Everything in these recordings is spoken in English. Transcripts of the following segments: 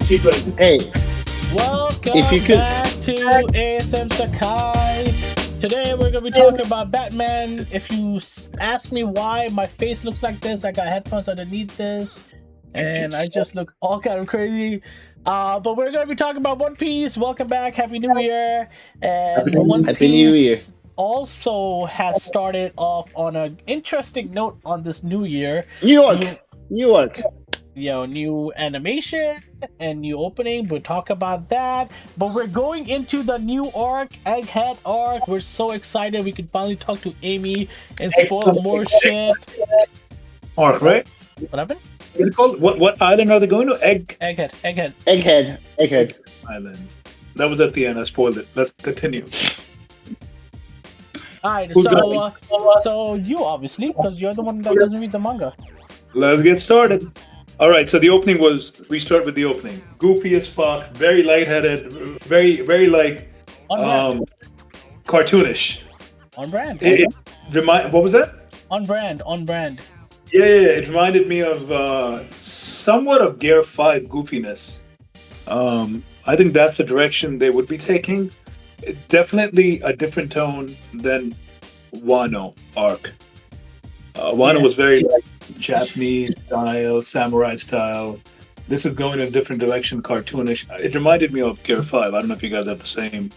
Hey, Welcome if you could, back to ASM Sekai. Today we're gonna be talking about Batman. If you ask me why my face looks like this, I got headphones underneath this, and I just look all kind of crazy. But we're gonna be talking about One Piece. Welcome back, Happy New Year! And One Happy New Year. Piece also has started off on an interesting note on this new year. New York. New animation and new opening. We'll talk about that. But we're going into the new arc, Egghead arc. We're so excited. We can finally talk to Amy and spoil more shit. Arc, right? What happened? What's it called? What island are they going to? Egghead. Island. That was at the end. I spoiled it. Let's continue. Alright, Who's so you obviously, because you're the one that doesn't read the manga. Let's get started. All right, so the opening we start with the opening. Goofy as fuck, very lightheaded, very like cartoonish. On brand. What was that? On brand. Yeah, it reminded me of somewhat of Gear 5 goofiness. I think that's the direction they would be taking. Definitely a different tone than Wano arc. Wano was very like Japanese style, samurai style. This is going in a different direction, cartoonish. It reminded me of Gear 5. I don't know if you guys have the same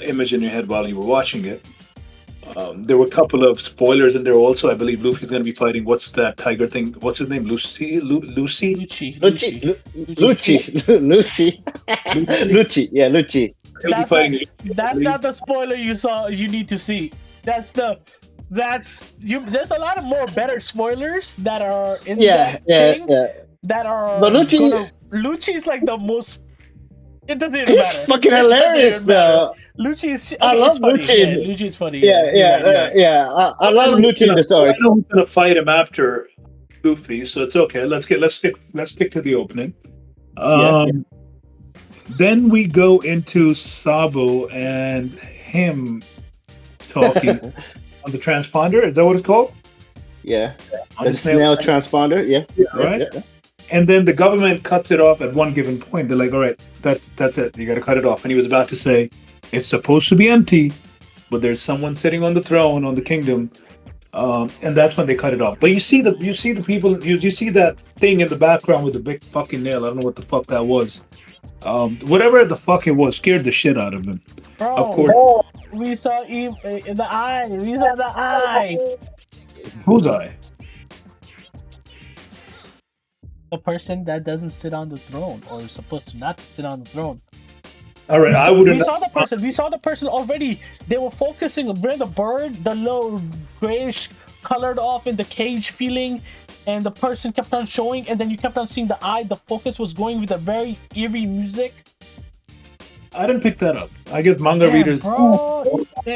image in your head while you were watching it. There were a couple of spoilers in there also. I believe Luffy's going to be fighting, what's that tiger thing? What's his name? Lucy? Lucci. That's not the spoiler you need to see. There's a lot of more better spoilers that are in that thing. That are but Lucci's like the most. It doesn't even matter. It's fucking hilarious though. Lucci's. I love Lucci. Yeah, Lucci's funny. Yeah. I love Lucci in this arc. I know who's going to fight him after Luffy, so it's okay. Let's stick to the opening. Then we go into Sabo and him talking on the transponder. Is that what it's called? Yeah. The snail transponder. Yeah. Right. Yeah. And then the government cuts it off at one given point. They're like, all right, that's it. You got to cut it off. And he was about to say, it's supposed to be empty, but there's someone sitting on the throne on the kingdom. And that's when they cut it off. But you see the people, you see that thing in the background with the big fucking nail. I don't know what the fuck that was. Whatever the fuck it was scared the shit out of him. Bro, of course. We saw Eve in the eye. We saw the eye. Whose eye? The person that doesn't sit on the throne, or is supposed to not sit on the throne. All right, I wouldn't. We saw the person already. They were focusing on the bird, the little grayish colored off in the cage feeling, and the person kept on showing, and then you kept on seeing the eye. The focus was going with a very eerie music. I didn't pick that up. I guess manga readers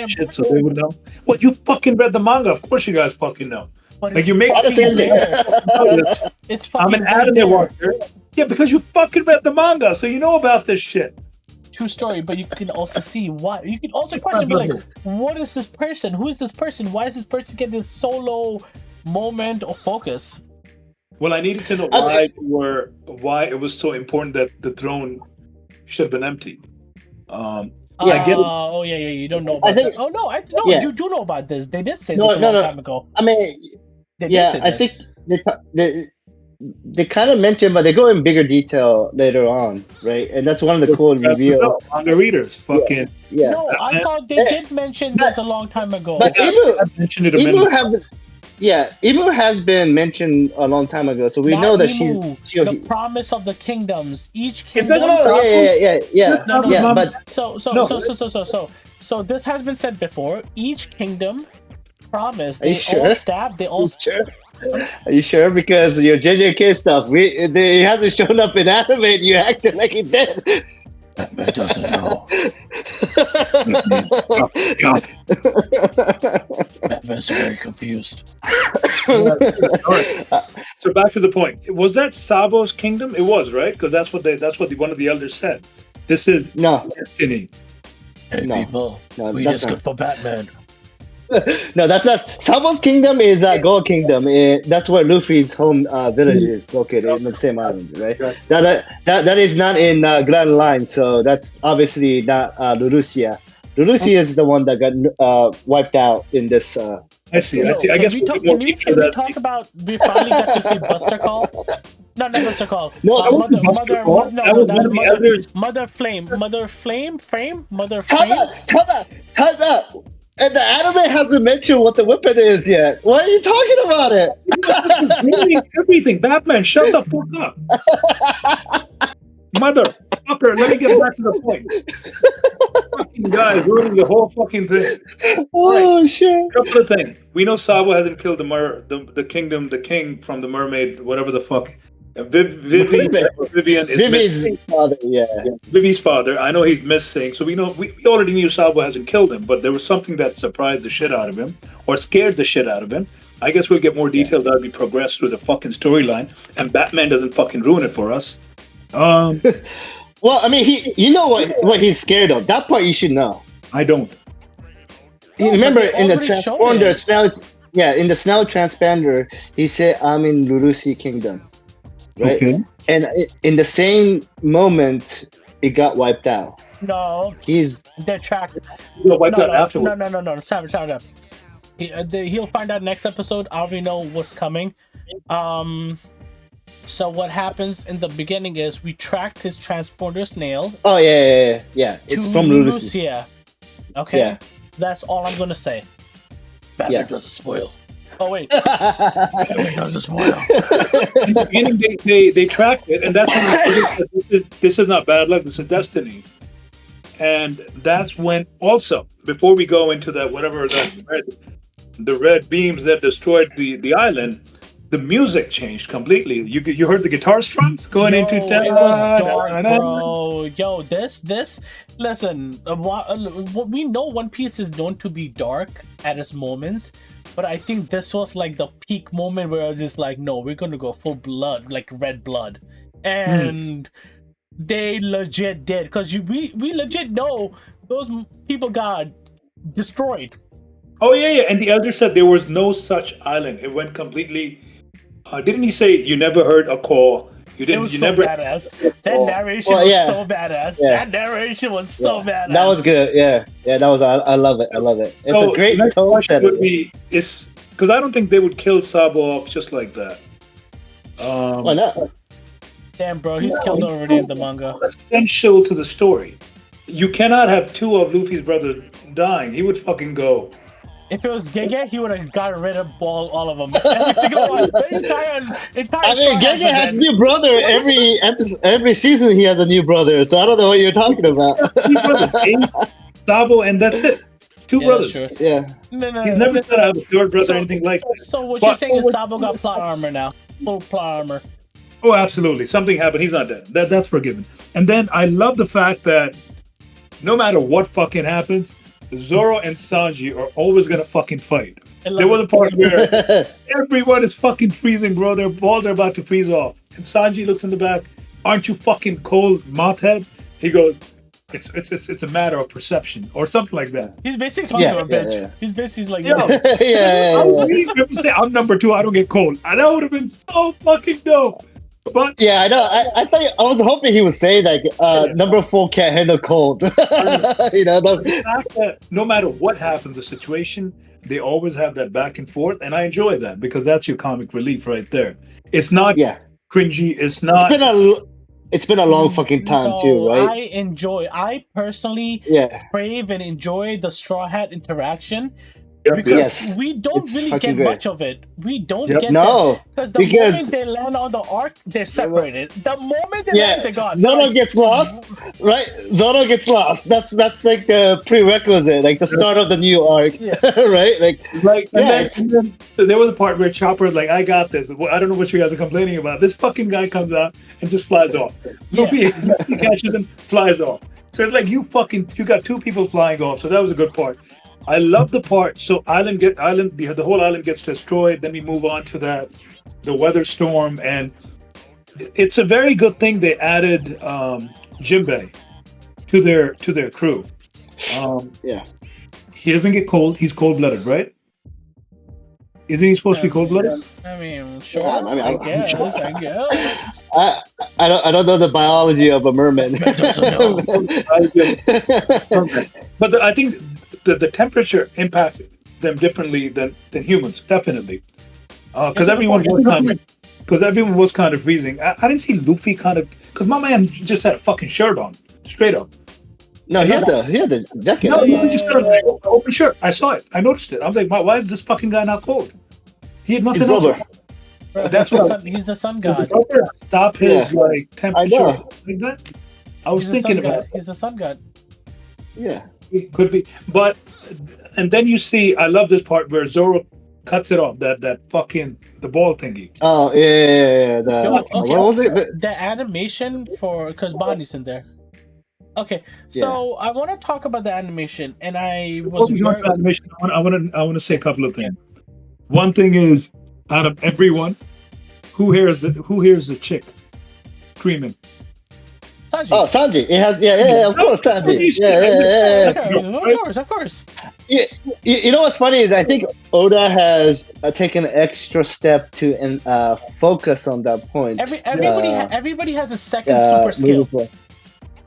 shit, so they would know. What, you fucking read the manga? Of course you guys fucking know. But like you make the same thing. It's fucking. I'm an anime watcher. Yeah, because you fucking read the manga, so you know about this shit. True story, but you can also see why. You can also question, be like, what is this person? Who is this person? Why is this person getting this solo moment of focus? Well, I needed to know why it was so important that the throne should have been empty. I get it. Oh yeah. You don't know about that. Oh no, you do know about this. They did say this a long time ago. I mean, I think they kind of mentioned, but they go in bigger detail later on, right? And that's one of the cool reveals. Manga readers, fucking No, I thought they did mention this a long time ago. But Imu has been mentioned a long time ago, so we know that she's the promise of the kingdoms. Each kingdom. But so this has been said before. Each kingdom promise. They all stab. They all. Are you sure? Because your JJK stuff, it hasn't shown up in anime, and you acted like it did. Batman doesn't know. Batman's very confused. So back to the point. Was that Sabo's kingdom? It was, right? Because that's what one of the elders said. This is destiny. Hey people, we just good for Batman. No, that's not. Sabo's kingdom is Goa Kingdom. That's where Luffy's home village is located in the same island, right? That is not in Grand Line, so that's obviously not Lurusia. Lurusia is the one that got wiped out in this. I see. Yo, I guess can we we'll talk? get more Can detail we that- talk about? We finally got to see Buster Call. No, not Buster Call. No, that wasn't Buster Call. That was one of the elders. Mother Flame. Mother Flame. Mother Time Flame. out! Time out! And the anime hasn't mentioned what the weapon is yet. Why are you talking about it? Ruining everything. Batman, shut the fuck up. Motherfucker, let me get back to the point. Fucking guy ruining the whole fucking thing. Oh shit! Couple of things. We know Sabo hasn't killed the kingdom, the king from the mermaid, whatever the fuck. Vivian is Vivi's missing. father, yeah. Vivi's father. I know he's missing, so we know we already knew Sabo hasn't killed him, but there was something that surprised the shit out of him or scared the shit out of him. I guess we'll get more details as we progress through the fucking storyline, and Batman doesn't fucking ruin it for us. Well, I mean, you know what he's scared of. That part you should know. I don't. You remember they in the already showed transponder it. Snell, yeah, in the Snell transponder, he said, "I'm in Lurusi Kingdom," right? Okay. And in the same moment, it got wiped out. No, He's they're tracked. We'll wipe No, that afterwards. no. Stop. He'll find out next episode. I already know what's coming. So what happens in the beginning is we tracked his transporter snail oh yeah. It's to from Lurusi. Lucia. Okay, Yeah. that's all I'm gonna say. Batman Yeah. doesn't spoil. Oh wait, Batman doesn't spoil. In the beginning, they tracked it, and that's when this is not bad luck. This is destiny. And that's when also before we go into that whatever the red beams that destroyed the island, the music changed completely. You heard the guitar strums going into It was dark, bro. Yo, this. Listen, we know One Piece is known to be dark at its moments, but I think this was like the peak moment where I was just like, no, we're gonna go full blood, like red blood, and they legit did because we legit know those people got destroyed. Oh yeah. And the elder said there was no such island. It went completely. Didn't he say you never heard a call? You It didn't. was You so never. badass. That narration Well, was yeah. so badass. Yeah. That narration was so badass. That was good. Yeah. That was. I love it. It's So a great the next tone question setter. would be is because I don't think they would kill Sabo off just like that. Why not? Damn, bro, he's killed already in the manga. Essential to the story. You cannot have two of Luffy's brothers dying. He would fucking go. If it was Gege, he would have gotten rid of all of them. Every single one. The entire I mean, Straw Hats Gege are has a dead. new brother every episode, every season. He has a new brother, so I don't know what you're talking about. Two brothers, Ace, Sabo, and that's it. Two Yeah, brothers. that's true. Yeah. No, He's never said I have a third brother or anything like that. So what But- you're saying is Sabo got plot armor now. Full plot armor. Oh, absolutely. Something happened. He's not dead. That's forgiven. And then I love the fact that no matter what fucking happens, Zoro and Sanji are always gonna fucking fight. There was a part where everyone is fucking freezing, bro. Their balls are about to freeze off. And Sanji looks in the back. Aren't you fucking cold, mothhead? He goes, it's a matter of perception or something like that. He's basically calling Yeah, him a bitch. yeah. He's basically like, Yo, yeah. If you say I'm number 2, I don't get cold. And that would have been so fucking dope. But Yeah, I know. I thought I was hoping he would say like number 4 can't handle cold. You know, the fact that no matter what happens, the situation, they always have that back and forth, and I enjoy that because that's your comic relief right there. It's not yeah. cringy. It's not. It's been a long fucking time too, right? I personally Yeah. crave and enjoy the Straw Hat interaction Yep, because Yes. we don't It's really fucking get great. much of it. We don't Yep. get No, because the because- moment they land on the arc, they're separated. The moment they Yeah, land, they're gone. Zoro Like, gets lost, right? Zoro gets lost. That's like the prerequisite, like the start of the new arc, Yeah. right? Like, Like, and Yeah, then, it's- and then there was a part where Chopper's like, I got this. Well, I don't know what you guys are complaining about. This fucking guy comes out and just flies off. Luffy catches him, flies off. So it's like you got 2 people flying off. So that was a good part. I love the part. So the whole island gets destroyed. Then we move on to the weather storm, and it's a very good thing they added Jinbei to their crew. yeah, he doesn't get cold. He's cold-blooded, right? Isn't he supposed to be cold-blooded? I mean, sure. I mean, I guess. I guess. I don't know the biology of a merman. Batman doesn't know. But I think the temperature impacts them differently than humans, definitely. Because everyone was kind of freezing. I didn't see Luffy kind of, because my man just had a fucking shirt on, straight up. No, he had the jacket. No, on. Luffy just had an open shirt. I saw it. I noticed it. I was like, why is this fucking guy not cold? He had nothing else. Bro, That's what he's the sun god. Stop his like temperature. I know. Like that. I was thinking about it. He's the sun god. Yeah. It could be, but and then you see, I love this part where Zoro cuts it off, that fucking the ball thingy. Oh yeah. Okay. What was it? The animation for, because Bonnie's in there. Okay, so I want to talk about the animation, and I was animation. I want to say a couple of things. One thing is, out of everyone, who hears the chick screaming? Sanji. Oh, Sanji. It has, of course, Sanji. Yeah. Of course. Yeah, you know what's funny is I think Oda has taken an extra step to focus on that point. Everybody has a second super skill.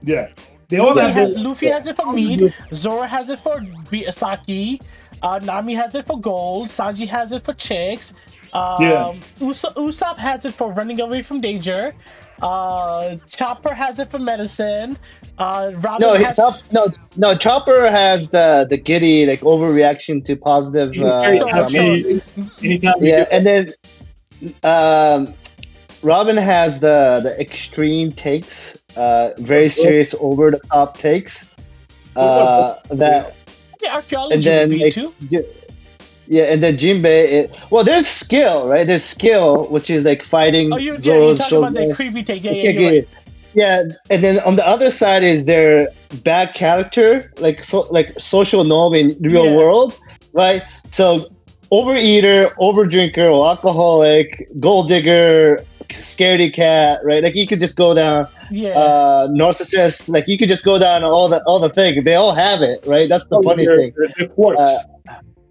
Yeah, they all Luffy has it for meat. Zoro has it for Saki. Nami has it for gold. Sanji has it for chicks. Usopp has it for running away from danger. Chopper has it for medicine. Chopper has the giddy like overreaction to positive. And then Robin has the extreme takes, very serious over the top takes. Archaeology and then too. And then Jinbei. There's skill, right? There's skill, which is like fighting. You're talking about the creepy take. Right. Yeah, and then on the other side is their bad character, like social norm in real world, right? So overeater, overdrinker, or alcoholic, gold digger, scaredy cat, right? Like you could just go down. Narcissist, like you could just go down all the things. They all have it, right? That's the funny thing. They're quirks.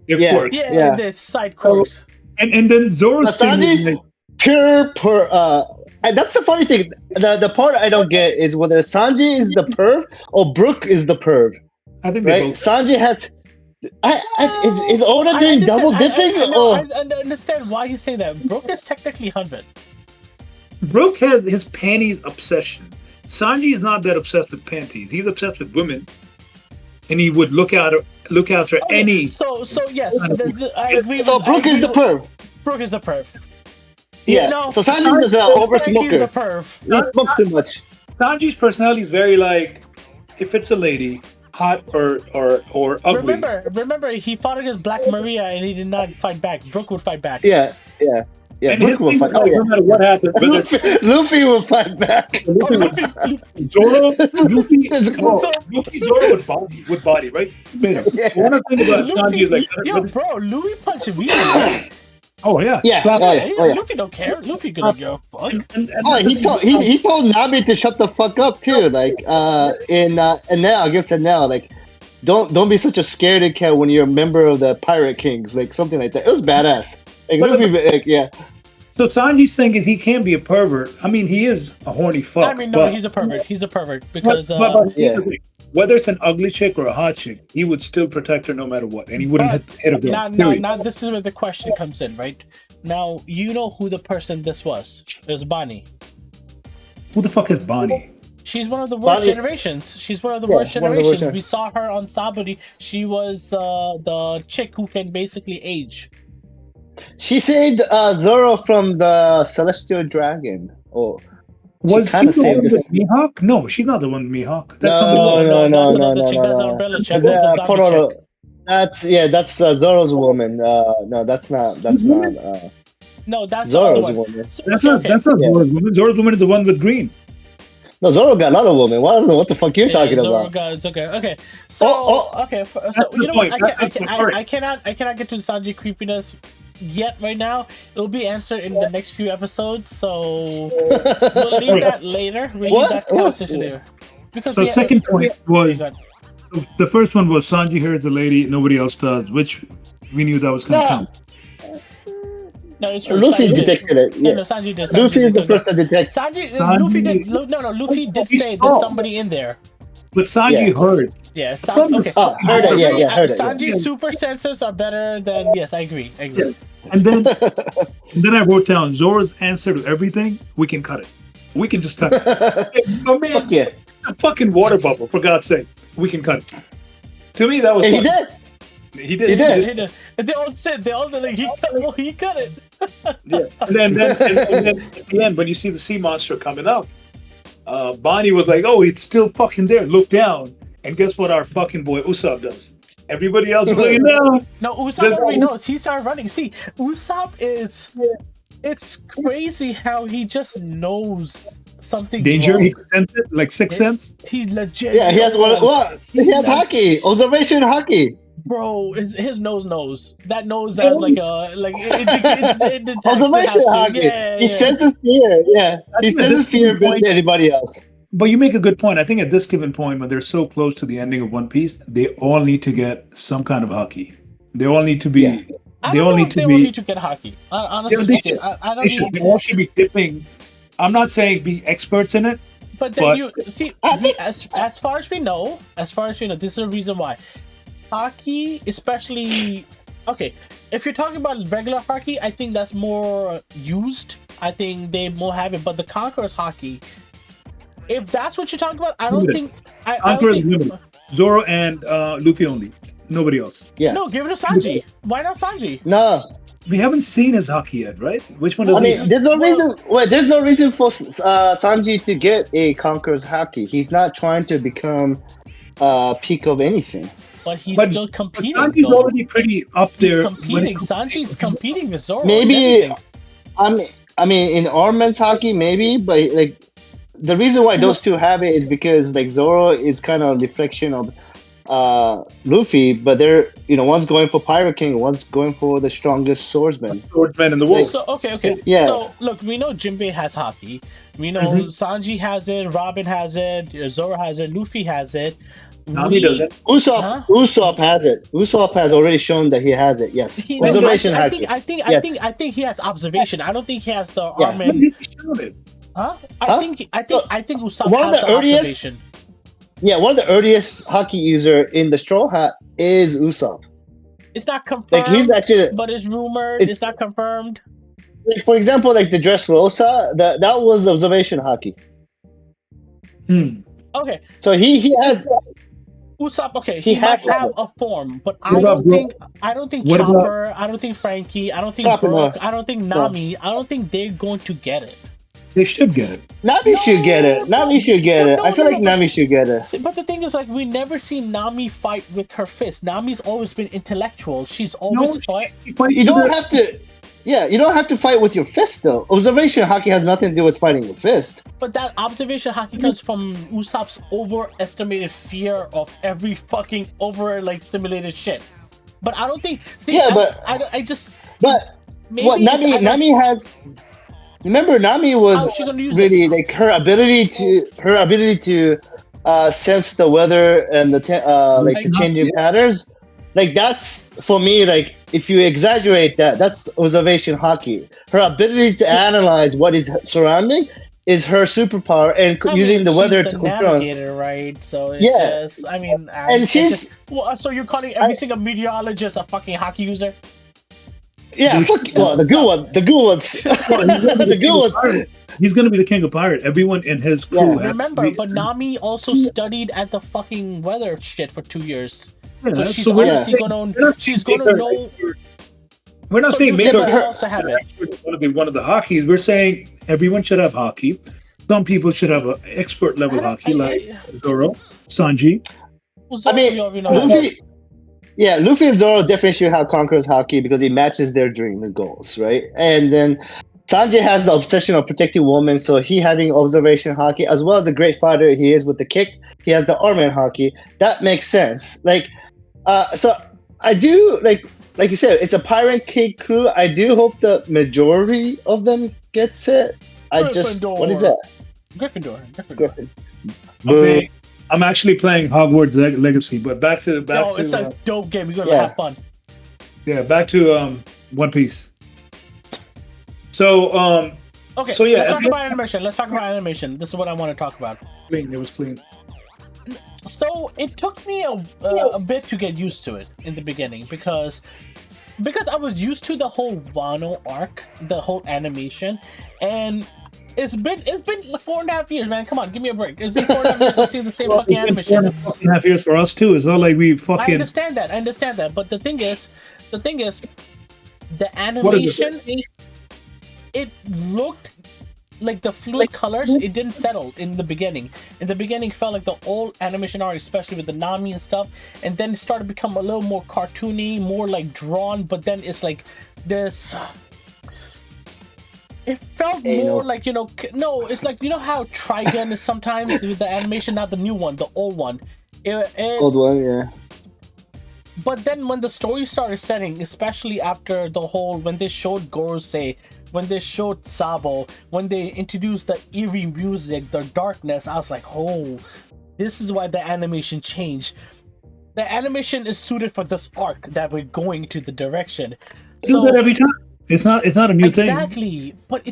There's side quirks. And then Zoro's Sanji, that's the funny thing. The part I don't get is whether Sanji is the perv or Brook is the perv. I think right. Sanji has. Is Oda doing double dipping? I understand why you say that. Brook is technically 100. Brook has his panties obsession. Sanji is not that obsessed with panties. He's obsessed with women, and he would look after any. So yes, I agree. So Brook is the perv. Brook is the perv. Yeah. So Sanji is an over smoker. He smokes too much. Sanji's personality is very like, if it's a lady, hot or ugly. Remember, he fought against Black Maria and he did not fight back. Brook would fight back. Yeah. And Brook will fight. No matter what happens, Luffy will fight back. Zoro, would body, right? One of the things about Sanji is like, Luffy punched me. Oh yeah. Luffy don't care. Luffy gonna go fuck. He told Nami to shut the fuck up too. Like and now like don't be such a scaredy cat when you're a member of the Pirate Kings, like something like that. It was badass. Like, Luffy, So Sanji's thing is he can't be a pervert. I mean, he is a horny fuck. I mean, no, he's a pervert. He's a pervert because whether it's an ugly chick or a hot chick, he would still protect her no matter what, and he wouldn't hit a girl. Now, this is where the question comes in, right? Now, you know who the person this was. It was Bonnie. Who the fuck is Bonnie? She's one of the worst generations. She's one of the worst generations. We saw her on Sabo. She was the chick who can basically age. She saved Zoro from the Celestial Dragon. Was she the one with Mihawk? No, she's not the one with Mihawk. That's no. That's an umbrella chick. That's Zoro's woman. No, that's not. No, that's Zoro's woman. That's not Zoro's woman. Zoro's woman is the one with green. No, Zoro got a lot of women. Well, I don't know what the fuck you're talking about. Okay. So you know what? I cannot get to Sanji creepiness yet right now. It'll be answered in the next few episodes, so we'll leave that later. We'll leave that conversation there. Because the second point was The first one was Sanji hears the lady, nobody else does, which we knew that was going to No, come. No, it's true. Luffy Sanji did. detected it. No, Yeah, no, Sanji did. Luffy is the because first to detect. Luffy did. Sanji, No, Luffy did he say saw. there's somebody in there. But Sanji Yeah. heard. Yeah, From the okay. Oh, I heard it. Yeah, agree. yeah, heard it. Yeah. Sanji's super senses are better than. Yes, I agree. I agree. Yeah. And then I wrote down Zoro's answer to everything. We can cut it. We can just cut it. Hey, my man, Fuck yeah. a fucking water bubble, for God's sake. We can cut it. To me, that was. And he fun. did. He did. He did. And they all said, like, he cut it. Yeah. And then at the end, when you see the sea monster coming up, Bonnie was like, "Oh, it's still fucking there. Look down." And guess what our fucking boy Usopp does? Everybody else is looking down. No, Usopp already knows. He started running. See, Usopp is... It's crazy how he just knows something. Danger, wrong. he can sense it, like Sixth Sense. He legit. Yeah, he has one. knows. What? He has hockey. Observation hockey. Bro, his nose. That nose has like a it detects Observation it has to- hockey. Yeah, He yeah. senses fear. Yeah, he think at senses this fear better point- than anybody else. But you make a good point. I think at this given point, when they're so close to the ending of One Piece, they all need to get some kind of hockey. They all need to be. Yeah. I They don't all know need if to they be. will need to get hockey. Honestly They speaking, should. I don't They should. need. They all should be dipping. I'm not saying be experts in it. But then but- you see, I think- as far as we know, this is the reason why hockey, especially. Okay, if you're talking about regular hockey, I think that's more used. I think they more have it, but the Conqueror's hockey. If that's what you're talking about, I don't Limited. think. I Conqueror don't is think. limited. Zoro and Luffy only. Nobody else. Yeah. No, give it to Sanji. Why not Sanji? No, We haven't seen his hockey yet, right? Which one does I he? mean, there's no Well- reason. Wait, there's no reason for Sanji to get a Conqueror's hockey. He's not trying to become peak of anything. But he's But- still But competing. Sanji's though. already pretty up He's there. competing. Sanji's competing with Zoro. Maybe- and everything. I mean, in Armen's hockey, maybe, but like the reason why those two have it is because like Zoro is kind of a reflection of Luffy, but they're one's going for Pirate King, one's going for the strongest swordsman. Swordsman in the world. So okay. Yeah. So look, we know Jinbei has hockey. We know Sanji has it. Robin has it. Zoro has it. Luffy has it. Nami doesn't. Usopp has it. Usopp has already shown that he has it. Yes, observation I hockey. Yes. think he has observation. I don't think he has the Yeah. arm When and. did he show it? Huh? Huh? I think Usopp One of has the the earliest- observation. Yeah, one of the earliest hockey user in the Straw Hat is Usopp. It's not confirmed. Like he's actually, but it's rumored. It's not confirmed. like, for example, like the Dressrosa, that was observation hockey. Okay, So he has. Usopp. Okay, He he might has have it. a form, but What about I don't think What about- Chopper. I don't think Frankie. I don't think Chopper, no. Brook. I don't think Nami. I don't think they're going to get it. They should get it. Nami should get it. Nami should get it. No, I feel no, like no, Nami should get it. See, but the thing is, like, we never see Nami fight with her fist. Nami's always been intellectual. She's always fight. You don't have to. Yeah, you don't have to fight with your fist though. Observation hockey has nothing to do with fighting with fist. But that observation hockey comes from Usopp's overestimated fear of every fucking simulated shit. But I don't think. See, Yeah, I, but- I just. But Maybe what it's either Nami has. Remember, Nami was How's she gonna use really like her ability to sense the weather and the Like, changing patterns. Like that's for me. Like if you exaggerate that, that's observation hockey. Her ability to analyze what is surrounding is her superpower, and I mean, using the she's weather the to control. navigator, right? So it's Yeah. just, I mean, And she's so you're calling every single meteorologist a fucking hockey user? yeah. Well, the good one, the good ones, the good ones. He's gonna be the king of pirate. Everyone in his crew. Yeah. has to Remember, be- but Nami also studied at the fucking weather shit for 2 years. Yeah, So she's we're not obviously saying- gonna we're not she's saying gonna make her know. expert. We're not So saying you make said her they her- also have it. one of the hockeys. We're saying everyone should have hockey. Some people should have an expert level hockey, like Zoro, Sanji. I mean, Luffy. Yeah, Luffy and Zoro definitely should have Conqueror's hockey because it matches their dreams and goals, right? And then Sanji has the obsession of protecting women, so he having observation hockey as well as the great fighter he is with the kick. He has the arm and hockey. That makes sense. Like, so I do like you said, it's a Pirate King crew. I do hope the majority of them gets it. What is that? Gryffindor. Griffin. Okay, I'm actually playing Hogwarts Legacy, but back to it's a dope game. You're gonna Yeah. have fun. yeah, back to One Piece. So Okay, So, yeah, let's at talk the- about animation. Let's talk about animation. This is what I want to talk about. clean. It was clean. So it took me a bit to get used to it in the beginning because I was used to the whole Wano arc, the whole animation, and it's been like 4.5 years, man. Come on, give me a break. It's been 4.5 years to see the same fucking animation. 4.5 years for us too. It's not like we I fucking. understand that, but the thing is, the animation, it looked like the fluid colors. It didn't settle in the beginning. In the beginning, it felt like the old animation art, especially with the Nami and stuff, and then it started to become a little more cartoony, more like drawn. But then it's like this. It felt more like, no, it's like, how Trigun is sometimes with the animation, not the new one, the old one. Old one, yeah. But then when the story started setting, especially after when they showed Gorosei, when they showed Sabo, when they introduced the eerie music, the darkness, I was like, oh, this is why the animation changed. The animation is suited for this arc that we're going to the direction. Do that every time. It's not a new thing. Exactly. But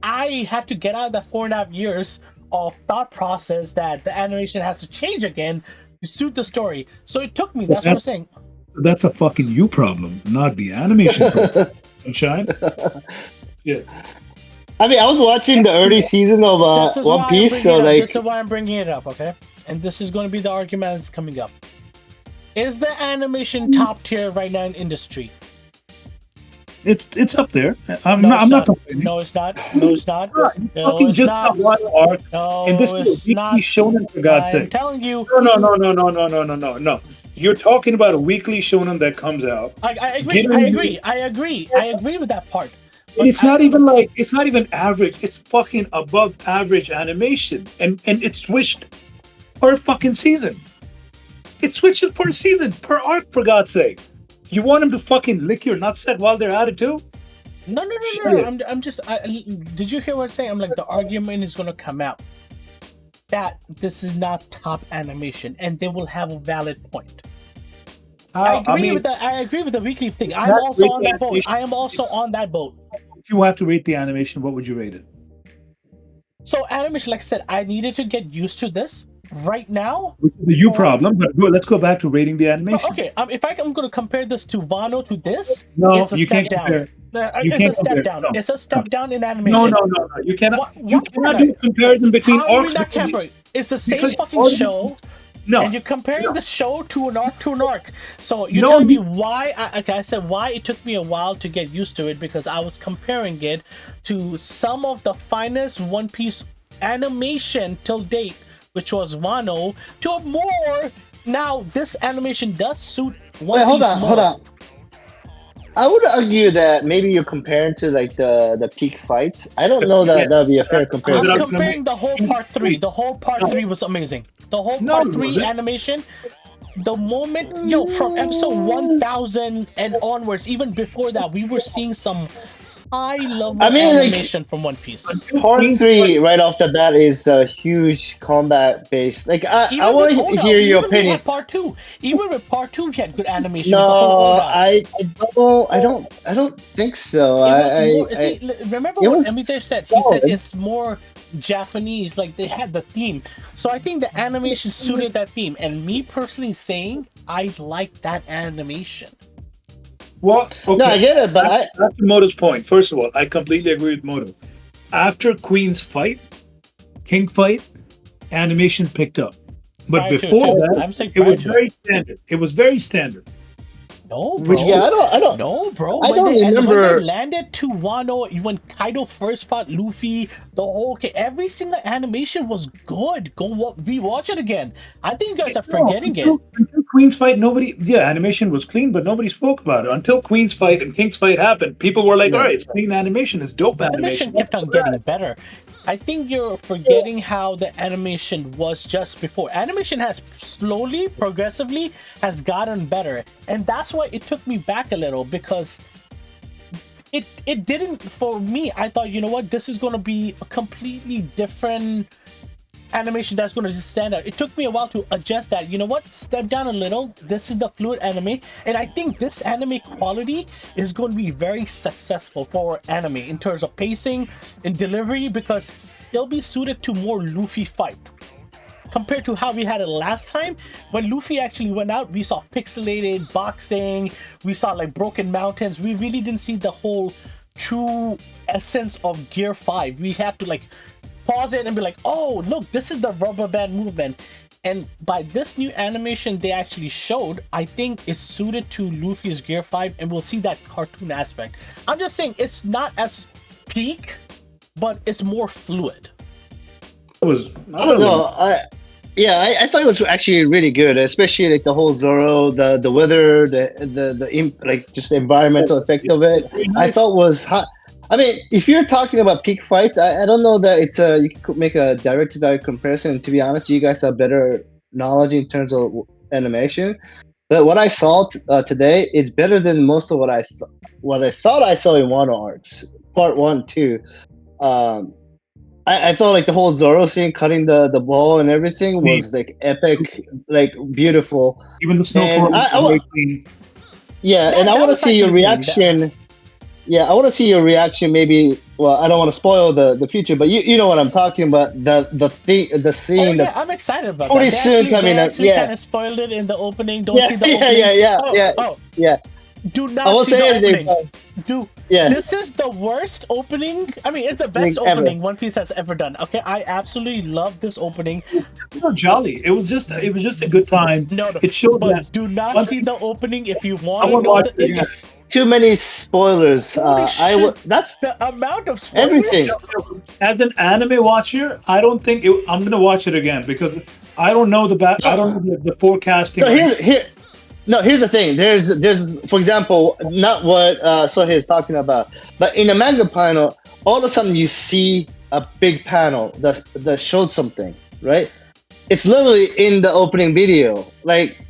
I had to get out of that 4.5 years of thought process that the animation has to change again to suit the story. So it took me. That's what I'm saying. That's a fucking you problem, not the animation problem. Sunshine. Yeah. I mean, I was watching the early season of One Piece, so like. This is why I'm bringing it up, okay? And this is going to be the argument that's coming up. Is the animation top tier right now in industry? It's up there. I'm not complaining. No, it's not. No, it's not. No, Fucking it's just not. one arc. No, And this it's is a not. weekly shonen, for God's I'm sake. telling you. No. You're talking about a weekly shonen that comes out. I agree with that part. And it's not even average. It's fucking above average animation, and it switched per fucking season. It switches per season, per arc, for God's sake. You want them to fucking lick your nutsack while they're at it too? No. I'm just. Did you hear what I'm saying? I'm like, the argument is gonna come out that this is not top animation, and they will have a valid point. I agree with the weekly thing. I'm also on that boat. I am also on that boat. If you have to rate the animation, what would you rate it? So animation, like I said, I needed to get used to this. Right now, the you problem, but let's go back to rating the animation. Okay, if I'm going to compare this to Wano to this, no, it's a you step can't down. It's a step down. No. It's a step down in animation. No. You cannot. You cannot do a comparison between arcs. It's the same fucking show. No, and you're comparing the show to an arc. So you're telling me why? I said why it took me a while to get used to it, because I was comparing it to some of the finest One Piece animation till date, which was Wano, to a more. Now this animation does suit One Piece more. Hold on. I would argue that maybe you're comparing to like the peak fights. I don't know that that'd be a fair comparison. I'm comparing the whole part 3. The whole part 3 was amazing. The whole part 3 animation, the moment, from episode 1000 and onwards, even before that, we were seeing some high-level animation from One Piece. Part 3, right off the bat, is a huge combat-based. Like, I want to hear your opinion. Even with part 2, he had good animation. No, I don't think so. Remember what Emiter said? He said it's more Japanese, like they had the theme. So I think the animation suited that theme. And me personally saying, I like that animation. Well, okay. No, I get it, but that's Moto's point. First of all, I completely agree with Moto. After Queen's fight, King fight, animation picked up. But before that, it was very standard. It was very standard. No, bro. I don't. No, bro. I don't remember. When they landed to Wano, when Kaido first fought Luffy, every single animation was good. Go rewatch it again. I think you guys are forgetting it. Until Queen's fight, animation was clean, but nobody spoke about it. Until Queen's fight and King's fight happened, people were like, all right, it's clean animation, it's dope animation. Animation kept on getting better. I think you're forgetting how the animation was just before. Animation has slowly, progressively, has gotten better. And that's why it took me back a little, because it didn't, for me, I thought, you know what, this is going to be a completely different animation that's going to just stand out. It took me a while to adjust that. You know what? Step down a little. This is the fluid anime, and I think this anime quality is going to be very successful for anime in terms of pacing and delivery, because it'll be suited to more Luffy fight compared to how we had it last time. When Luffy actually went out, we saw pixelated boxing, we saw like broken mountains. We really didn't see the whole true essence of Gear 5. We had to like pause it and be like, oh look, this is the rubber band movement. And by this new animation they actually showed, I think it's suited to Luffy's Gear 5, and we'll see that cartoon aspect. I'm just saying it's not as peak, but it's more fluid. It was. I don't know. I thought it was actually really good, especially like the whole Zoro, the weather, like just the environmental effect of it. I thought was hot. I mean, if you're talking about peak fights, I don't know that it's you could make a direct to direct comparison. To be honest, you guys have better knowledge in terms of animation. But what I saw today is better than most of what I thought I saw in Wano Arcs Part 1, 2. I thought like the whole Zoro scene cutting the ball and everything was like epic, like beautiful. Even the snowfall was very clean. Yeah, and I want to see your reaction. Yeah, I want to see your reaction. Maybe. Well, I don't want to spoil the future, but you know what I'm talking about. The scene. Yeah, I'm excited about pretty that. soon coming up. Yeah, kind of spoiled it in the opening. Don't yeah, see the opening. Yeah. Do not I won't see say the anything. opening. Yeah. This is the worst opening. I mean, it's the best opening One Piece has ever done. Okay, I absolutely love this opening. It was so jolly. It was just a good time. No, it showed but that. do not see the opening if you want to know the Too many spoilers. That's the amount of spoilers. Everything. As an anime watcher, I don't think I'm gonna watch it again because I don't know I don't know the forecasting. So here's the thing. There's for example, not what Sohei is talking about, but in a manga panel, all of a sudden you see a big panel that shows something, right? It's literally in the opening video. Like,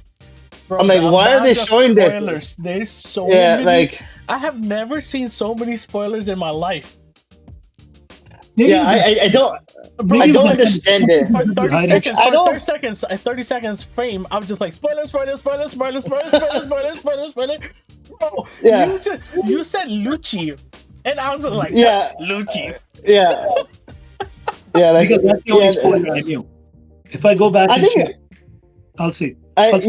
Bro, I'm like, why are they showing spoilers? There's so many. Like, I have never seen so many spoilers in my life. I don't understand it. For 30 seconds frame, I was just like, spoilers. Bro, Yeah. You said Lucci, and I was like, Lucci. Yeah. Yeah, like, because that's the only spoiler I knew. If I go back, I'll see. And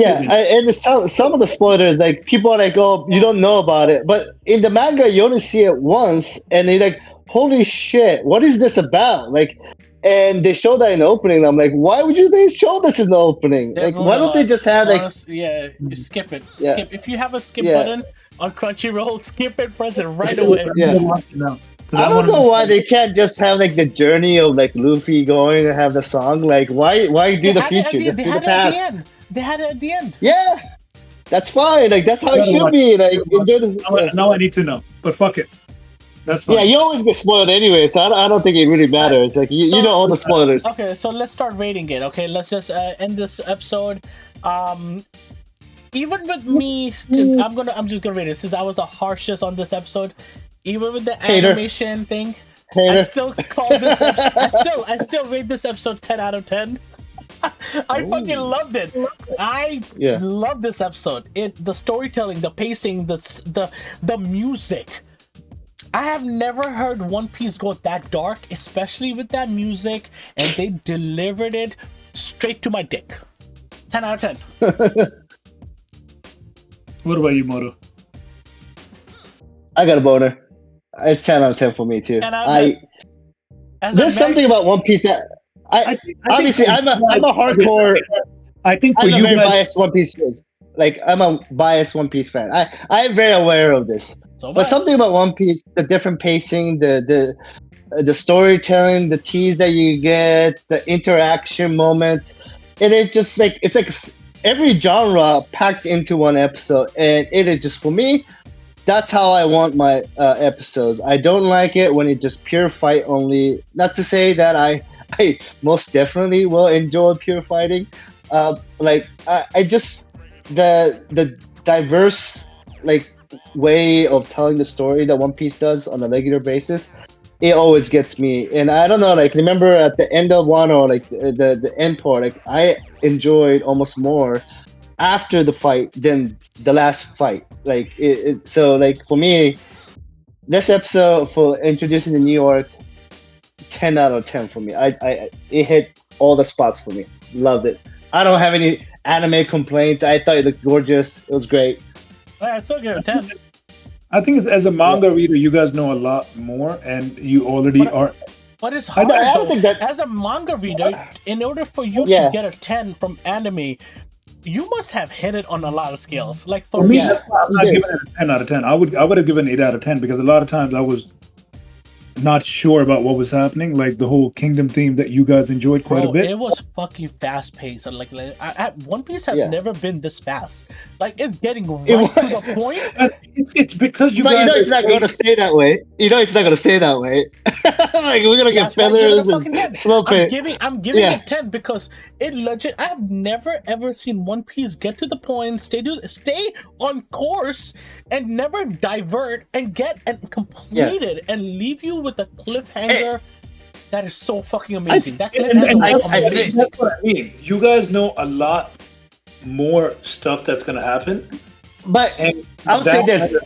some of the spoilers, like people are like, "Oh, you don't know about it," but in the manga, you only see it once, and you're like, "Holy shit, what is this about?" Like, and they show that in the opening. I'm like, "Why would they show this in the opening? Like, why don't they just have like?" Skip it. Skip. If you have a skip button on Crunchyroll, skip it. Press it right away. I don't know why they can't just have like the journey of like Luffy going and have the song. Like, why do the future? Just do the past. They had it at the end. Yeah, that's fine. Like, that's how it should be. Like, now I need to know, but fuck it. That's fine. Yeah, you always get spoiled anyway, so I don't think it really matters. Like, you know all the spoilers. Okay, so let's start rating it. Okay, let's just end this episode. Even with me, I'm just gonna rate it since I was the harshest on this episode. Even with the animation thing, I still call this. I still rate this episode 10 out of 10. I fucking loved it. I love this episode. The storytelling, the pacing, the music. I have never heard One Piece go that dark, especially with that music, and they delivered it straight to my dick. 10 out of 10. What about you, Moto? I got a boner. It's 10 out of 10 for me too. There's something about One Piece that I'm a hardcore. I think I'm a very biased One Piece fan. Like, I'm a biased One Piece fan. I'm very aware of this. But something about One Piece, the different pacing, the storytelling, the tease that you get, the interaction moments, and it's just like every genre packed into one episode, and it is just, for me, that's how I want my episodes. I don't like it when it's just pure fight only. Not to say that I most definitely will enjoy pure fighting. I just the diverse like way of telling the story that One Piece does on a regular basis. it always gets me. And I don't know, like remember at the end of one or like the end part, like I enjoyed almost more after the fight than the last fight. Like so like for me, this episode for introducing the New York, 10 out of 10 for me. I it hit all the spots for me. Loved it. I don't have any anime complaints. I thought it looked gorgeous. It was great. I'd still give it a 10. I think as a manga reader, you guys know a lot more, and you already But- are. But it's hard I don't though. think that- As a manga reader, in order for you Yeah. to get a 10 from anime, you must have hit it on a lot of scales. Like for For me, me, that's why I'm not you did. giving it a 10 out of 10. I would have given 8 out of 10 because a lot of times I was not sure about what was happening, like the whole kingdom theme that you guys enjoyed quite bro, a bit. it was fucking fast paced. And like One Piece has Yeah. never been this fast. Like it's getting right It to was- the point. It's because you But guys. you know it's not going to stay that way. You know it's not going to stay that way. Like we're gonna get That's why I give it a fillers fucking 10. and slow pace. I'm giving Yeah. it 10 because it legit. I've never ever seen One Piece get to the point, stay on course, and never divert and get and complete it and leave you with a cliffhanger that is so fucking amazing. That And cliffhanger was I think- amazing. that's what I mean. You guys know a lot more stuff that's gonna happen, But and I would say that- this.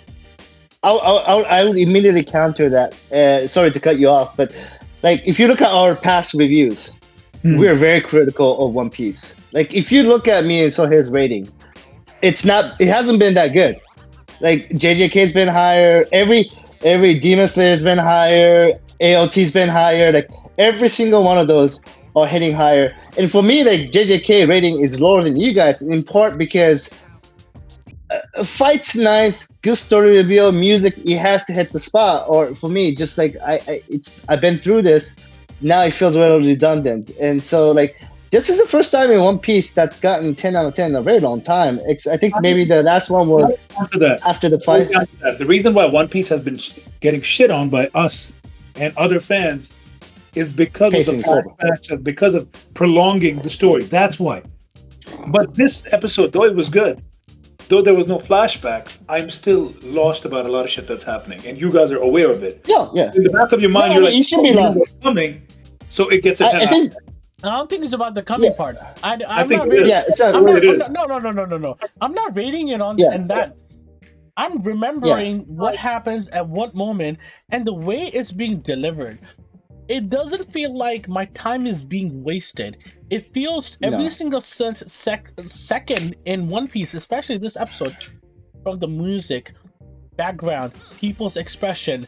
I would immediately counter that. Sorry to cut you off, but like if you look at our past reviews, we're very critical of One Piece. Like if you look at me and saw his rating, it hasn't been that good. Like JJK's been higher, every Demon Slayer's been higher, AOT's been higher. Like every single one of those are hitting higher. And for me, like JJK rating is lower than you guys in part because fight's nice, good story reveal, music. It has to hit the spot. Or for me, just like I've been through this. Now it feels a little redundant, and so like this is the first time in One Piece that's gotten 10 out of 10 in a very long time. I think maybe the last one was after that. after the fight. The reason why One Piece has been getting shit on by us and other fans is because Pacing of is the horrible. flashbacks and because of prolonging the story. That's why. But this episode, though it was good, though there was no flashback, I'm still lost about a lot of shit that's happening, and you guys are aware of it. Yeah. In the back of your mind, No, you're I mean, like, you should be "Oh, you know lost." what's coming," so it gets a 10 I think I don't think it's about the coming Yeah. part. I'm think not it rating. is. yeah, it's not. I'm not, it is. no. I'm not rating it on Yeah. and that. I'm remembering what happens at what moment and the way it's being delivered. It doesn't feel like my time is being wasted. It feels every No. single second in One Piece, especially this episode, from the music, background, people's expression,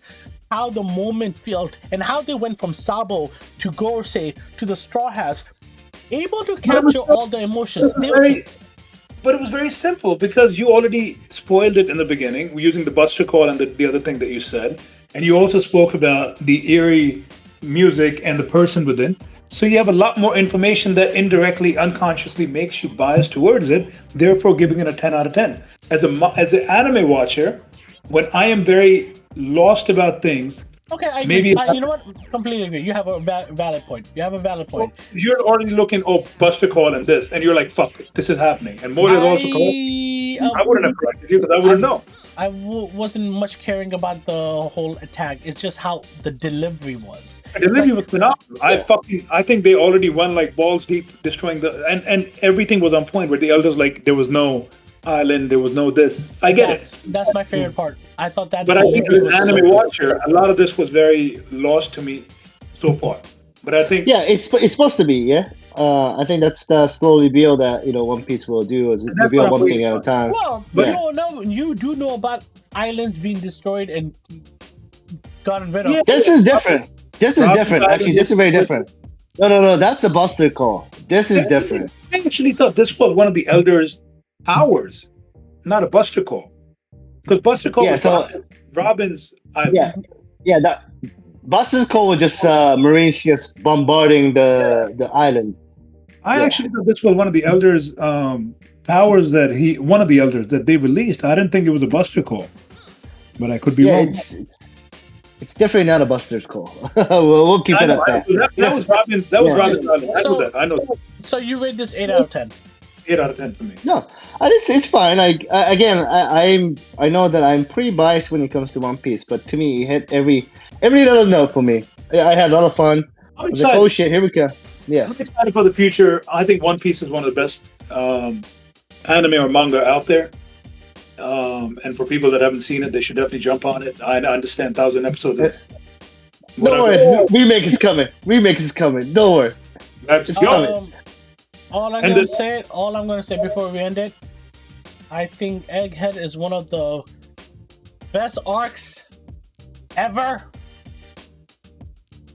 how the moment felt, and how they went from Sabo to Gorosei to the Straw Hats, able to capture all the emotions. But it was very simple because you already spoiled it in the beginning using the Buster Call and the other thing that you said. And you also spoke about the eerie music and the person within. So you have a lot more information that indirectly, unconsciously makes you biased towards it, therefore giving it a 10 out of 10. As an anime watcher, when I am very lost about things, Okay, I Maybe- agree. You know what? Completely agree. You have a valid point. you're already looking, oh, Buster Call and this, and you're like, fuck, this is happening. And more is also correct. I wouldn't have corrected you because I wouldn't know. I wasn't much caring about the whole attack. It's just how the delivery was. The delivery was phenomenal. I think they already won like balls deep, destroying and everything was on point. Where the elders like there was no island, there was no this. I get it, That's my favorite part. I thought that. but I think as delivery an was so anime good. watcher, a lot of this was very lost to me so far. But I think Yeah, it's supposed to be. Yeah, I think that's the slow reveal that One Piece will do is that's reveal what I'm one thing waiting at a for. time. Well, Yeah. you do know about islands being destroyed and gotten rid of. Yeah. This is different. This is Robin different. Hood Actually, this is very different. No. That's a Buster Call. This is different. I actually thought this was one of the elders' powers, not a Buster Call, because Buster Call Yeah, was so- Robin's island. Yeah. That Buster Call was just marine ships bombarding the island. I Yeah. actually thought this was one of the elders' powers one of the elders that they released. I didn't think it was a Buster Call, but I could be Yeah, wrong. it's definitely not a Buster Call. we'll keep I it know, at that. that was Robin's. That was Yeah. Robin's island. I know So- that. I know. So you rate this 8 out of 10. 8 out of 10 for me. No, it's fine. Like I know that I'm pretty biased when it comes to One Piece, but to me, it hit every little note for me. I had a lot of fun. I'm I was like, excited. oh shit, here we go. Yeah, I'm excited for the future. I think One Piece is one of the best anime or manga out there. And for people that haven't seen it, they should definitely jump on it. I understand 1,000 episodes. Don't worry, remake is coming. Remake is coming. Don't worry. Let's go. All I'm gonna say before we end it, I think Egghead is one of the best arcs ever.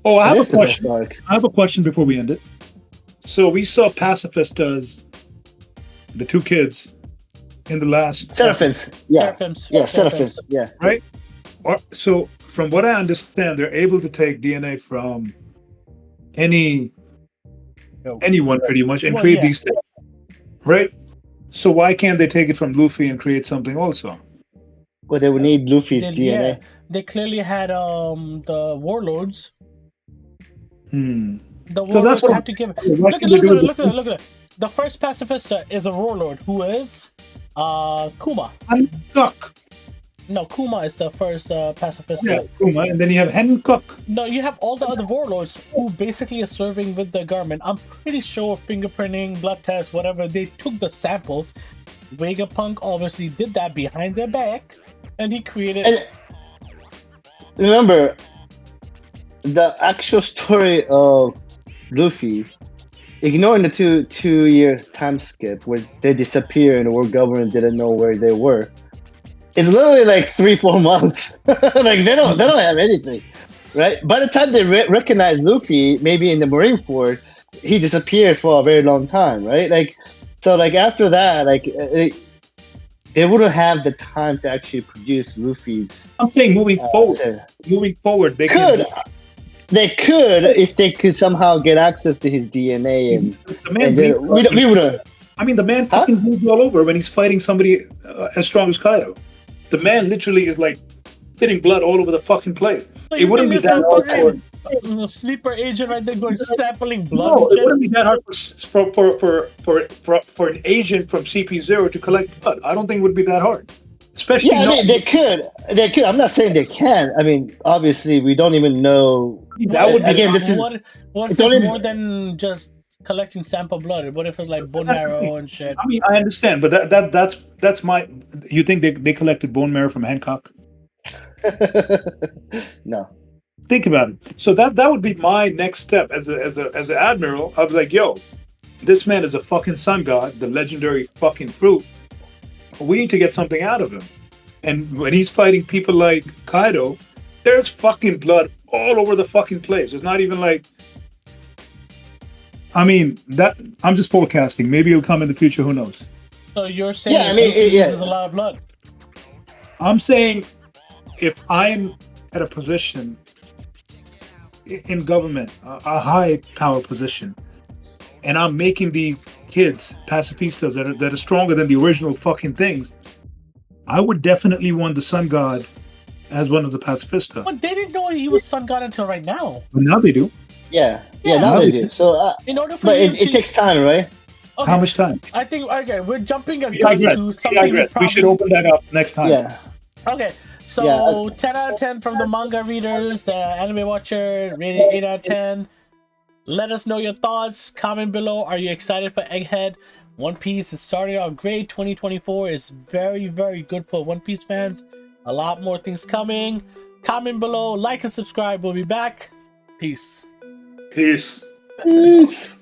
Oh, I It have is a the best question. arc. I have a question before we end it. So we saw Pacifistas, the two kids, in the last Seraphins. Yeah. Seraphims. Yeah, Seraphins. Yeah. right? So from what I understand, they're able to take DNA from anyone pretty much and create these things, right? So why can't they take it from Luffy and create something also? Well, they would need Luffy's DNA. Yeah, they clearly had the warlords. The that's warlords what- have to give. why Look can't they do it at it. The first pacifista is a warlord who is Kuma. Hancock. No, Kuma is the first pacifista. Yeah, Kuma, and then you have Hancock. No, you have all the other warlords who basically are serving with the government. I'm pretty sure fingerprinting, blood tests, whatever, they took the samples. Vegapunk obviously did that behind their back, and he created. And remember, the actual story of Luffy, ignoring the two years time skip where they disappear and the world government didn't know where they were, it's literally like 3-4 months. Like they don't have anything, right? By the time they recognize Luffy, maybe in the Marineford, he disappeared for a very long time, right? Like, so like after that, like they wouldn't have the time to actually produce Luffy's. I'm saying moving forward, they could. They could if they could somehow get access to his DNA and we would. I mean, the man fucking moves all over when he's fighting somebody as strong as Kaido. The man literally is like spitting blood all over the fucking place. So it wouldn't be that hard for sleeper agent right there going sampling blood. No, it wouldn't be that hard for an agent from CP0 to collect blood. I don't think it would be that hard. Especially I mean, they could. I'm not saying they can. I mean, obviously, we don't even know. That would be again. This is what if it's more than just collecting sample blood? What if it's like bone marrow and shit? I mean, I understand, but that's my. You think they collected bone marrow from Hancock? No. Think about it. So that would be my next step as an admiral. I was like, yo, this man is a fucking sun god, the legendary fucking fruit. We need to get something out of him. And when he's fighting people like Kaido, there's fucking blood all over the fucking place. It's not even like. I mean, that I'm just forecasting. Maybe it'll come in the future. Who knows? So you're saying uses a lot of blood. I'm saying if I'm at a position in government, a high power position, and I'm making these kids pacifistas that are stronger than the original fucking things, I would definitely want the sun god as one of the pacifistas. But they didn't know he was sun god until right now. But now they do. Yeah, now they do. So, in order for but it takes time, right? Okay. How much time? I think we're jumping a gun to something. We should open that up next time. Yeah. Okay. So 10 out of 10 from the manga readers, the anime watcher, rated 8 out of 10. Let us know your thoughts. Comment below. Are you excited for Egghead? One Piece is starting off great. 2024 is very, very good for One Piece fans. A lot more things coming. Comment below. Like and subscribe. We'll be back. Peace. Peace. Peace.